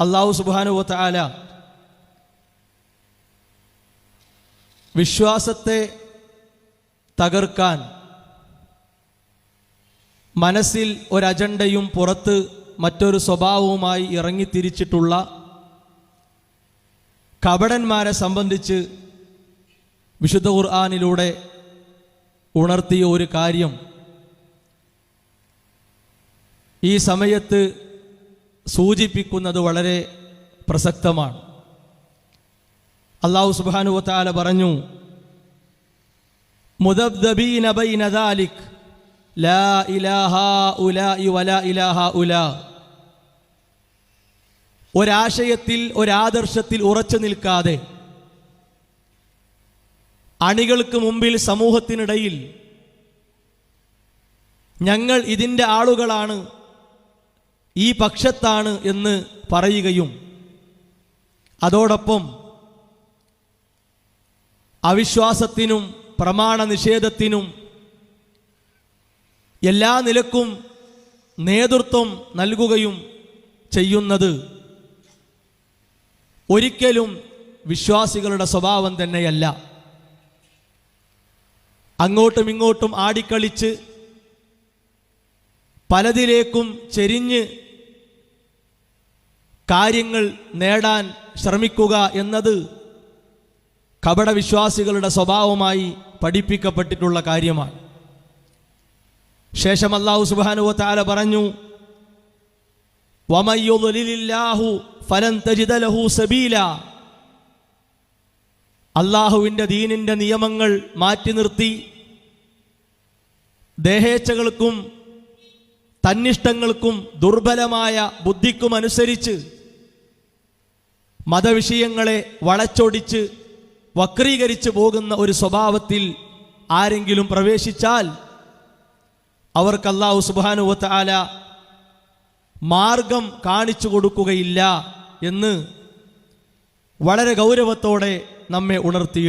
അല്ലാഹു സുബ്ഹാനഹു വ തആല വിശ്വാസത്തെ തകർക്കാൻ മനസ്സിൽ ഒരു അജണ്ടയും പുറത്ത് മറ്റൊരു സ്വഭാവവുമായി ഇറങ്ങിത്തിരിച്ചിട്ടുള്ള കപടന്മാരെ സംബന്ധിച്ച് വിശുദ്ധ ഖുർആനിലൂടെ ഉണർത്തിയ ഒരു കാര്യം ഈ സമയത്ത് സൂചിപ്പിക്കുന്നത് വളരെ പ്രസക്തമാണ്. അല്ലാഹു സുബ്ഹാനഹു വ തആല പറഞ്ഞു, മുദബ്ദബീന ബൈന ദാലിക് ലാ ഇലാഹ ഉലാഇ വലാ ഇലാഹ ഉലാ. ഒരാശയത്തിൽ ഒരാദർശത്തിൽ ഉറച്ചു നിൽക്കാതെ അണികൾക്ക് മുമ്പിൽ സമൂഹത്തിനിടയിൽ ഞങ്ങൾ ഇതിൻ്റെ ആളുകളാണ്, ഈ പക്ഷത്താണ് എന്ന് പറയുകയും അതോടൊപ്പം അവിശ്വാസത്തിനും പ്രമാണ നിഷേധത്തിനും എല്ലാ നിലക്കും നേതൃത്വം നൽകുകയും ചെയ്യുന്നത് ഒരിക്കലും വിശ്വാസികളുടെ സ്വഭാവം തന്നെയല്ല. അങ്ങോട്ടും ഇങ്ങോട്ടും ആടിക്കളിച്ച് പലതിലേക്കും ചെരിഞ്ഞ് കാര്യങ്ങൾ നേടാൻ ശ്രമിക്കുക എന്നത് കപടവിശ്വാസികളുടെ സ്വഭാവമായി പഠിപ്പിക്കപ്പെട്ടിട്ടുള്ള കാര്യമാണ്. ശേഷം അല്ലാഹു സുബ്ഹാനഹു വ തആല പറഞ്ഞു, വമൻ യുദ്ലിലില്ലാഹു ഫലൻ തജിദ ലഹു സബീല. അല്ലാഹുവിൻ്റെ ദീനിൻ്റെ നിയമങ്ങൾ മാറ്റി നിർത്തി ദേഹേച്ഛകൾക്കും തന്നിഷ്ടങ്ങൾക്കും ദുർബലമായ ബുദ്ധിക്കും അനുസരിച്ച് മതവിഷയങ്ങളെ വളച്ചൊടിച്ച് വക്രീകരിച്ചു പോകുന്ന ഒരു സ്വഭാവത്തിൽ ആരെങ്കിലും പ്രവേശിച്ചാൽ അവർക്ക് അല്ലാഹു സുബ്ഹാനഹു വ തആല മാർഗം കാണിച്ചു കൊടുക്കുകയില്ല എന്ന് വളരെ ഗൗരവത്തോടെ നമ്മെ ഉണർത്തി.